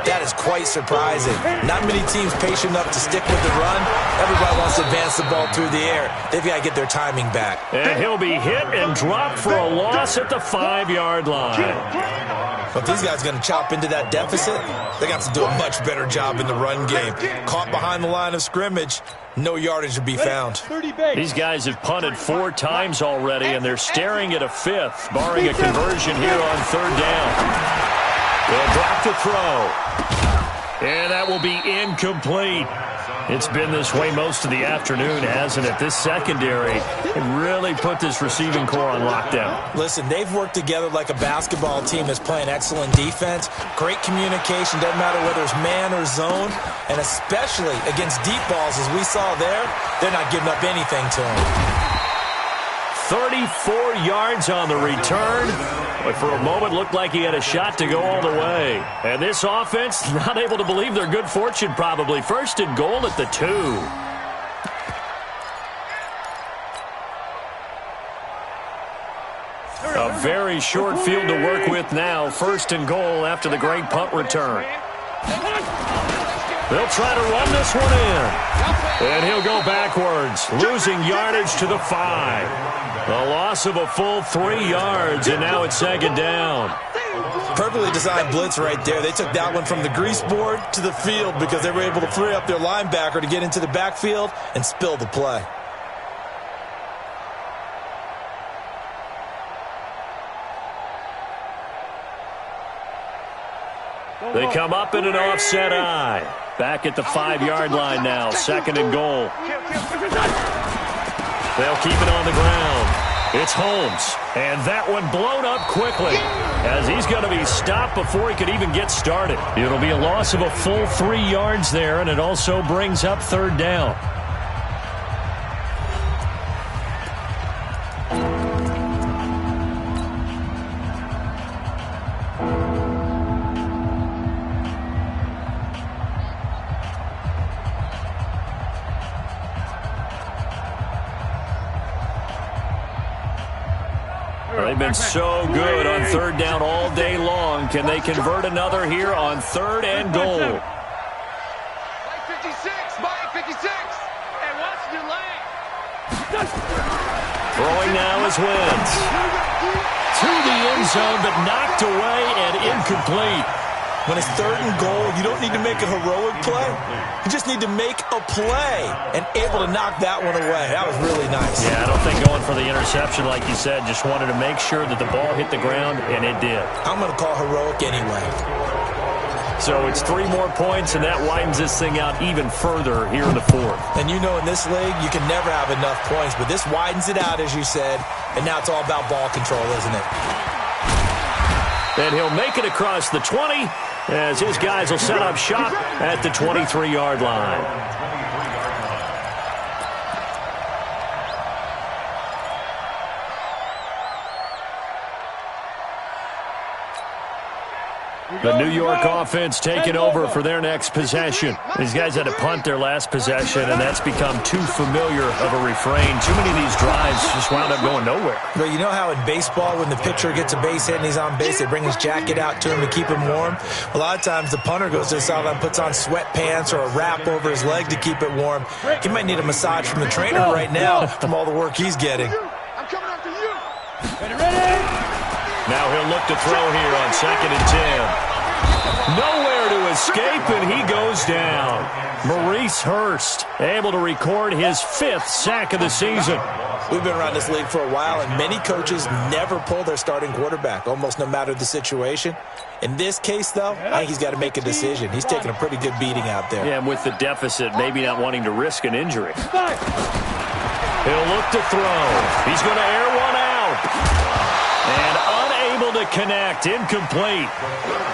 that is quite surprising. Not many teams patient enough to stick with the run. Everybody wants to advance the ball through the air. They've got to get their timing back. And he'll be hit and dropped for a loss at the 5-yard line. But these guys are going to chop into that deficit. They got to do a much better job in the run game. Caught behind the line of scrimmage, no yardage to be found. These guys have punted 4 times already, and they're staring at a 5th, barring a conversion here on 3rd down. They'll drop to throw. And that will be incomplete. It's been this way most of the afternoon, hasn't it? This secondary really put this receiving core on lockdown. Listen, they've worked together like a basketball team that's playing excellent defense. Great communication, doesn't matter whether it's man or zone. And especially against deep balls, as we saw there, they're not giving up anything to them. 34 yards on the return. But for a moment, looked like he had a shot to go all the way. And this offense, not able to believe their good fortune probably. 1st and goal at the 2. A very short field to work with now. 1st and goal after the great punt return. They'll try to run this one in. And he'll go backwards, losing yardage to the 5. A loss of a full 3 yards, and now it's 2nd down. Perfectly designed blitz right there. They took that one from the grease board to the field because they were able to free up their linebacker to get into the backfield and spill the play. They come up in an offset eye. Back at the 5-yard line now, 2nd and goal. They'll keep it on the ground. It's Holmes, and that one blown up quickly as he's going to be stopped before he could even get started. It'll be a loss of a full 3 yards there, and it also brings up 3rd down. They've been so good on 3rd down all day long. Can they convert another here on 3rd and goal? Mike 56, Mike 56, and Washington Lane. Throwing now is Wentz. To the end zone, but knocked away and incomplete. When it's 3rd and goal, you don't need to make a heroic play. You just need to make a play and able to knock that one away. That was really nice. Yeah, I don't think going for the interception, like you said, just wanted to make sure that the ball hit the ground, and it did. I'm going to call heroic anyway. So it's 3 more points, and that widens this thing out even further here in the fourth. And you know in this league, you can never have enough points, but this widens it out, as you said, and now it's all about ball control, isn't it? And he'll make it across the 20 as his guys will set up shop at the 23-yard line. The New York offense taking over for their next possession. These guys had to punt their last possession, and that's become too familiar of a refrain. Too many of these drives just wound up going nowhere. But you know how in baseball, when the pitcher gets a base hit and he's on base, they bring his jacket out to him to keep him warm? A lot of times the punter goes to the sideline, puts on sweatpants or a wrap over his leg to keep it warm. He might need a massage from the trainer right now from all the work he's getting. I'm coming after you. Ready? Now he'll look to throw here on 2nd and 10. Nowhere to escape, and he goes down. Maurice Hurst able to record his 5th sack of the season. We've been around this league for a while, and many coaches never pull their starting quarterback, almost no matter the situation. In this case, though, I think he's got to make a decision. He's taking a pretty good beating out there. Yeah, and with the deficit, maybe not wanting to risk an injury. He'll look to throw. He's going to air one out. And unable to connect, incomplete.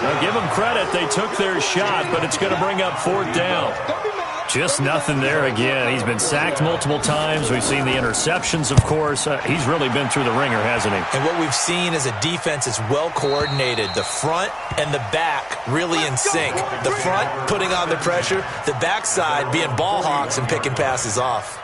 Now give them credit, they took their shot, but it's going to bring up 4th down. Just nothing there again. He's been sacked multiple times. We've seen the interceptions, of course. He's really been through the ringer, hasn't he? And what we've seen is a defense is well coordinated. The front and the back really in sync. The front putting on the pressure, the backside being ball hawks and picking passes off.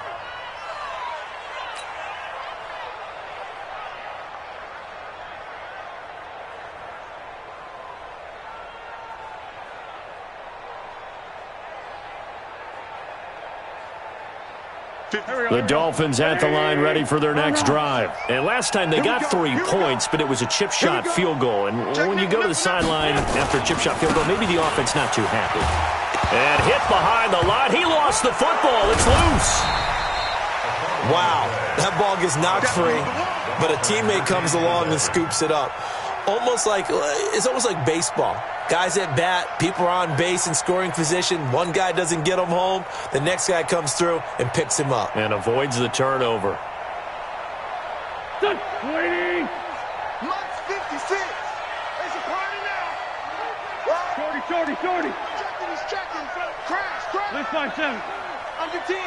The Dolphins at the line ready for their next drive. And last time they got 3 points, but it was a chip shot field goal. And when you go to the sideline after a chip shot field goal, maybe the offense not too happy. And hit behind the line. He lost the football. It's loose. Wow, that ball gets knocked free, but a teammate comes along and scoops it up. It's almost like baseball. Guys at bat, people are on base in scoring position. One guy doesn't get him home. The next guy comes through and picks him up. And avoids the turnover. Waiting. Max 56. It's a party now. Shorty. Checking. Crash. Let's find 7. Under 10.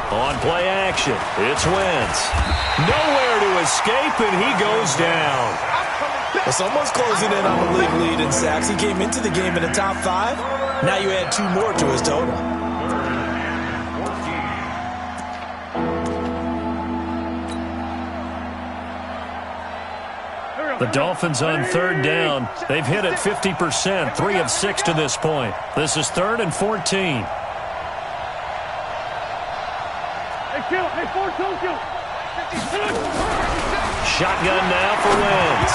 On play action, it's Wentz. Nowhere to escape, and he goes down. Well, someone's closing in on the league lead in sacks. He came into the game in the top 5. Now you add 2 more to his total. The Dolphins on 3rd down. They've hit it 50%, 3 of 6 to this point. This is 3rd and 14. Shotgun now for Wentz.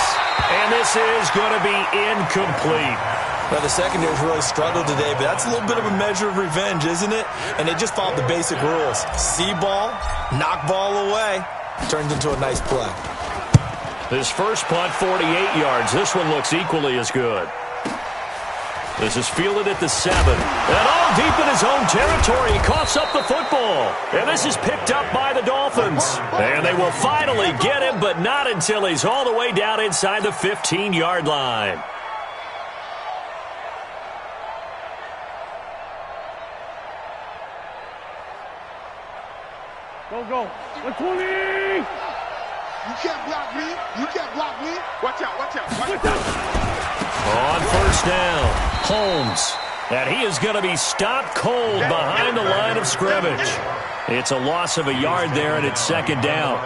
And this is going to be incomplete. Well, the secondary's really struggled today, but that's a little bit of a measure of revenge, isn't it? And they just followed the basic rules. See ball, knock ball away. Turns into a nice play. His first punt, 48 yards. This one looks equally as good. This is fielded at the 7. And all deep in his own territory, he coughs up the football. And this is picked up by the Dolphins. And they will finally get him, but not until he's all the way down inside the 15-yard line. Go. 20. You can't block me. Watch out. On 1st down, Holmes. And he is going to be stopped cold behind the line of scrimmage. It's a loss of a yard there, and it's 2nd down.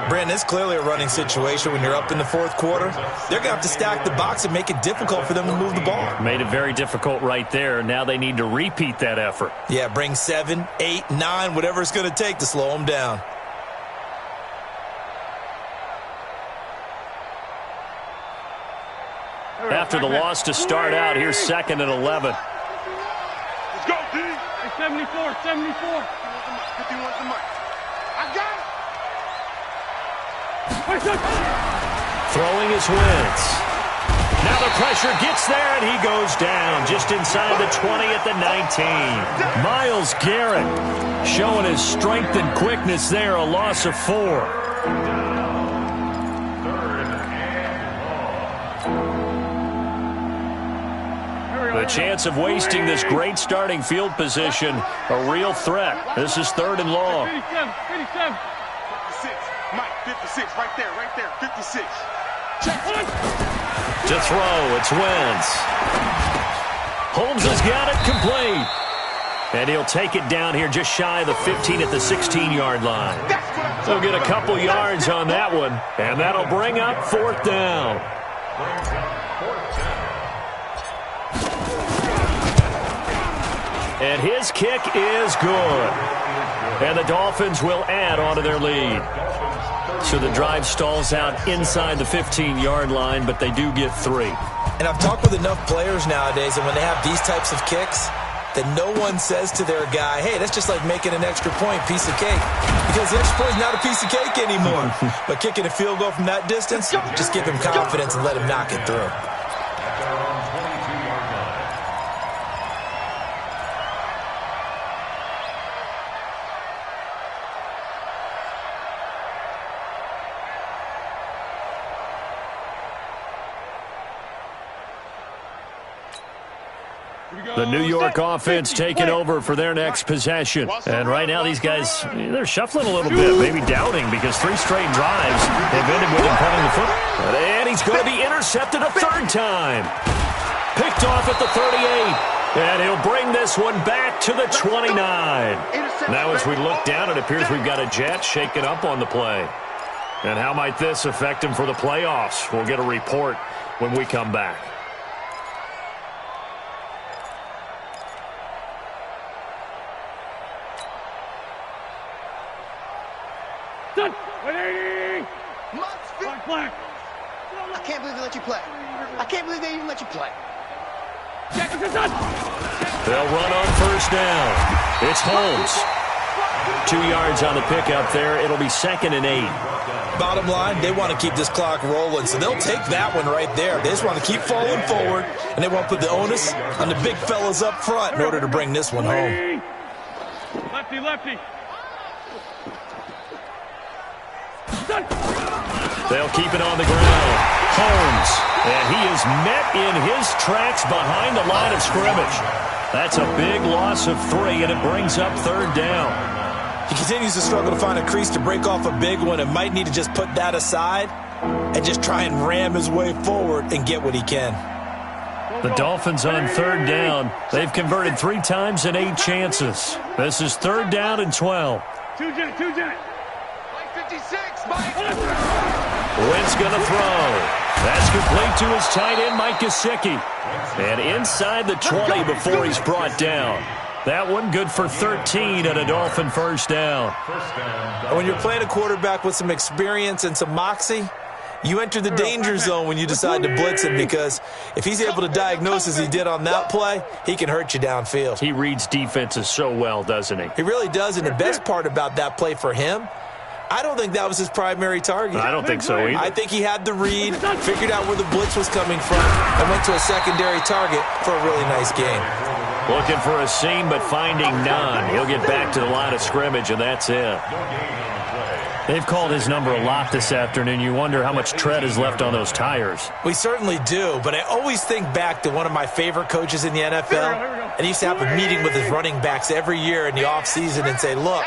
Brandon, it's clearly a running situation when you're up in the 4th quarter. They're going to have to stack the box and make it difficult for them to move the ball. Made it very difficult right there. Now they need to repeat that effort. Yeah, bring 7, 8, 9, whatever it's going to take to slow them down. After the loss to start out, here's 2nd and 11. Let's go, D. 74. 51 to Mike. I got it. Throwing is Wentz. Now the pressure gets there, and he goes down just inside the 20 at the 19. Myles Garrett showing his strength and quickness there, a loss of 4. The chance of wasting this great starting field position, a real threat. This is 3rd and long. 57. 56. Mike, 56. Right there. 56. Check. To throw, it's Wentz. Holmes has got it complete. And he'll take it down here just shy of the 15 at the 16-yard line. He'll get a couple yards on that one, and that'll bring up 4th down. And his kick is good. And the Dolphins will add onto their lead. So the drive stalls out inside the 15-yard line, but they do get 3. And I've talked with enough players nowadays, and when they have these types of kicks, that no one says to their guy, hey, that's just like making an extra point, piece of cake. Because the extra point is not a piece of cake anymore. But kicking a field goal from that distance, just give him confidence and let him knock it through. The New York offense taking over for their next possession. And right now these guys, they're shuffling a little bit, maybe doubting, because 3 straight drives have ended with him punting the football. And he's going to be intercepted a 3rd time. Picked off at the 38. And he'll bring this one back to the 29. Now as we look down, it appears we've got a jet shaken up on the play. And how might this affect him for the playoffs? We'll get a report when we come back. I can't believe they let you play. I can't believe they even let you play. They'll run on 1st down. It's Holmes. 2 yards on the pickup there. It'll be 2nd and 8. Bottom line, they want to keep this clock rolling, so they'll take that one right there. They just want to keep falling forward, and they want to put the onus on the big fellas up front in order to bring this one home. Lefty. They'll keep it on the ground. Holmes. And he is met in his tracks behind the line of scrimmage. That's a big loss of 3, and it brings up 3rd down. He continues to struggle to find a crease to break off a big one and might need to just put that aside and just try and ram his way forward and get what he can. The Dolphins on 3rd down. They've converted 3 times in 8 chances. This is 3rd down and 12. Two jet. 56, Mike. Wentz going to throw. That's complete to his tight end, Mike Gesicki. And inside the 20 before he's brought down. That one good for 13 and a Dolphin 1st down. And when you're playing a quarterback with some experience and some moxie, you enter the danger zone when you decide to blitz him, because if he's able to diagnose as he did on that play, he can hurt you downfield. He reads defenses so well, doesn't he? He really does, and the best part about that play for him, I don't think that was his primary target. I don't think so either. I think he had the read, figured out where the blitz was coming from, and went to a secondary target for a really nice game. Looking for a seam, but finding none. He'll get back to the line of scrimmage, and that's it. They've called his number a lot this afternoon. You wonder how much tread is left on those tires. We certainly do, but I always think back to one of my favorite coaches in the NFL, and he used to have a meeting with his running backs every year in the offseason and say, look,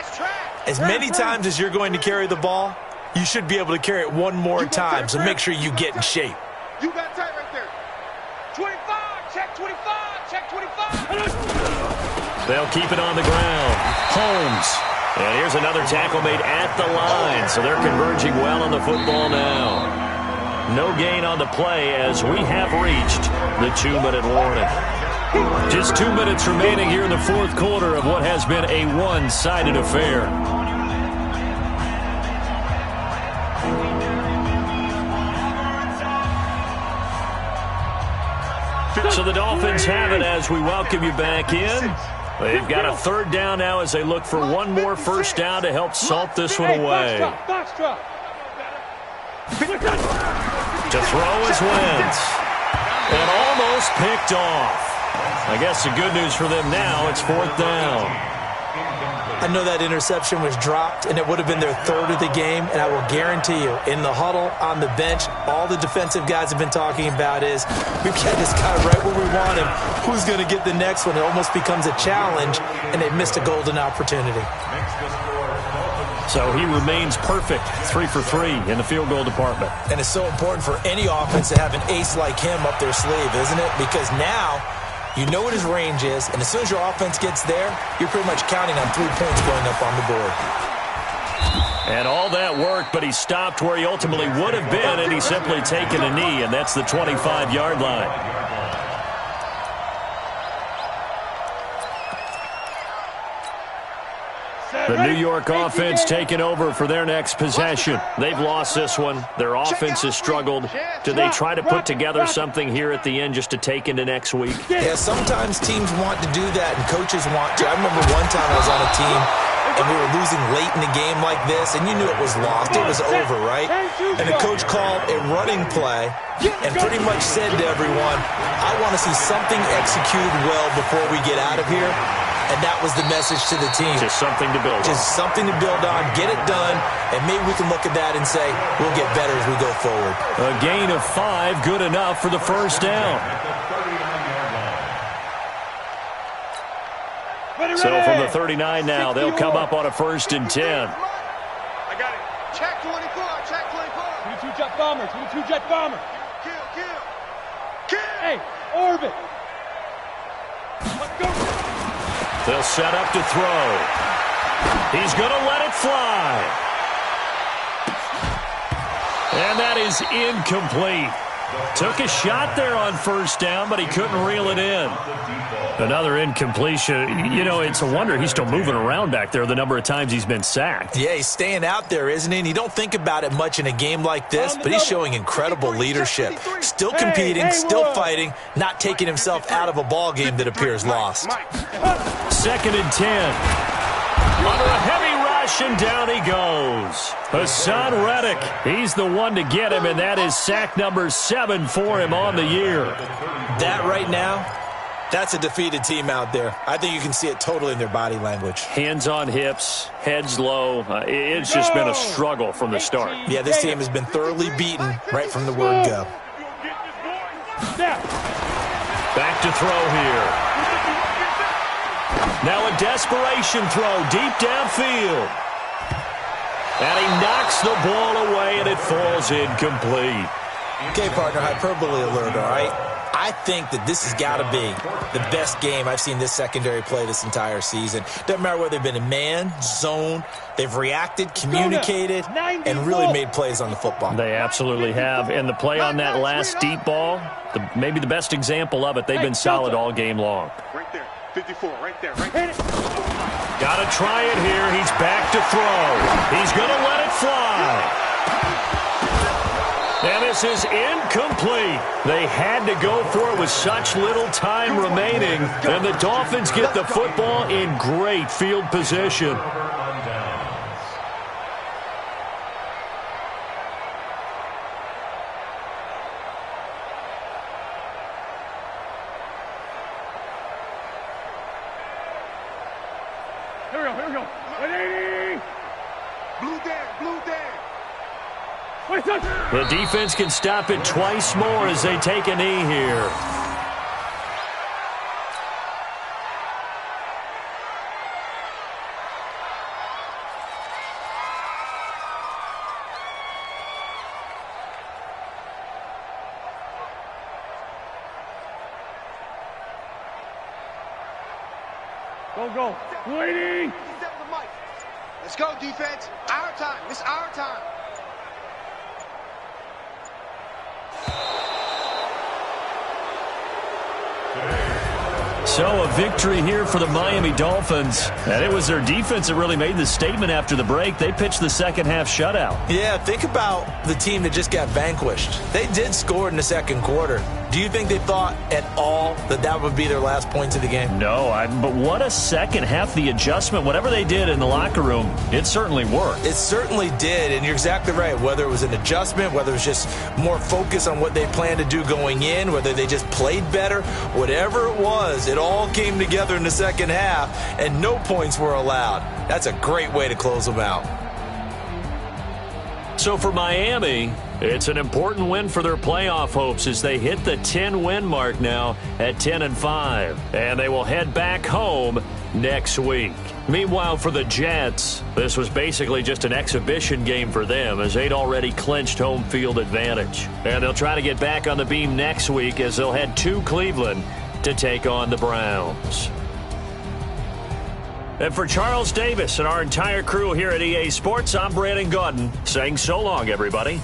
as many times as you're going to carry the ball, you should be able to carry it one more time, so make sure you get in shape. You got time right there. 25, check 25, check 25. They'll keep it on the ground. Holmes. And here's another tackle made at the line, so they're converging well on the football now. No gain on the play as we have reached the 2-minute warning. Just 2 minutes remaining here in the 4th quarter of what has been a one-sided affair. So the Dolphins have it as we welcome you back in. They've got a 3rd down now as they look for one more 1st down to help salt this one away. Box drop. To throw is Wentz. almost picked off. I guess the good news for them now, it's 4th down. I know that interception was dropped, and it would have been their 3rd of the game, and I will guarantee you, in the huddle, on the bench, all the defensive guys have been talking about is, we've got this guy right where we want him. Who's going to get the next one? It almost becomes a challenge, and they missed a golden opportunity. So he remains perfect, 3 for 3 in the field goal department. And it's so important for any offense to have an ace like him up their sleeve, isn't it? Because now you know what his range is, and as soon as your offense gets there, you're pretty much counting on 3 points going up on the board. And all that worked, but he stopped where he ultimately would have been, and he's simply taken a knee, and that's the 25-yard line. The New York offense taking over for their next possession. They've lost this one. Their offense has struggled. Do they try to put together something here at the end just to take into next week? Yeah, sometimes teams want to do that and coaches want to. I remember one time I was on a team and we were losing late in the game like this, and you knew it was lost. It was over, right? And the coach called a running play and pretty much said to everyone, I want to see something executed well before we get out of here. And that was the message to the team. Just something to build on. Just something to build on, get it done, and maybe we can look at that and say, we'll get better as we go forward. A gain of 5, good enough for the first down. So from the 39 now, they'll come up on a 1st and 10. I got it. Check 24, check 24. 22 jet bomber, 22 jet bomber. Kill. Hey, orbit. Let's go. They'll set up to throw. He's going to let it fly. And that is incomplete. Took a shot there on 1st down, but he couldn't reel it in. Another incompletion. You know, it's a wonder he's still moving around back there the number of times he's been sacked. Yeah, he's staying out there, isn't he? And you don't think about it much in a game like this, but he's showing incredible leadership. Still competing, still fighting, not taking himself out of a ball game that appears lost. 2nd and 10. Under a heavy rush, and down he goes. Hassan Reddick, he's the one to get him, and that is sack number 7 for him on the year. That right now, that's a defeated team out there. I think you can see it totally in their body language. Hands on hips, heads low. It's just been a struggle from the start. Yeah, this team has been thoroughly beaten right from the word go. Back to throw here. Now a desperation throw deep downfield. And he knocks the ball away, and it falls incomplete. Okay, partner, hyperbole alert, all right? I think that this has got to be the best game I've seen this secondary play this entire season. Doesn't matter whether they've been in man, zone, they've reacted, communicated, and really made plays on the football. They absolutely have. And the play on that last deep ball, maybe the best example of it, they've been solid all game long. Right there. 54, right there, right there. Got to try it here. He's back to throw. He's going to let it fly. And this is incomplete. They had to go for it with such little time remaining. And the Dolphins get the football in great field position. Here we go. 180. Blue Dan. The defense can stop it twice more as they take a knee here. Go. 280. Let's go, defense. Our time. It's our time. So a victory here for the Miami Dolphins. And it was their defense that really made the statement after the break. They pitched the second half shutout. Yeah, think about the team that just got vanquished. They did score in the second quarter, Do you think they thought at all that that would be their last points of the game? No, but what a second half. The adjustment, whatever they did in the locker room, it certainly worked. It certainly did, and you're exactly right. Whether it was an adjustment, whether it was just more focus on what they planned to do going in, whether they just played better, whatever it was, it all came together in the second half, and no points were allowed. That's a great way to close them out. So for Miami, it's an important win for their playoff hopes as they hit the 10-win mark now at 10-5. And they will head back home next week. Meanwhile, for the Jets, this was basically just an exhibition game for them as they'd already clinched home field advantage. And they'll try to get back on the beam next week as they'll head to Cleveland to take on the Browns. And for Charles Davis and our entire crew here at EA Sports, I'm Brandon Gaudin saying so long, everybody.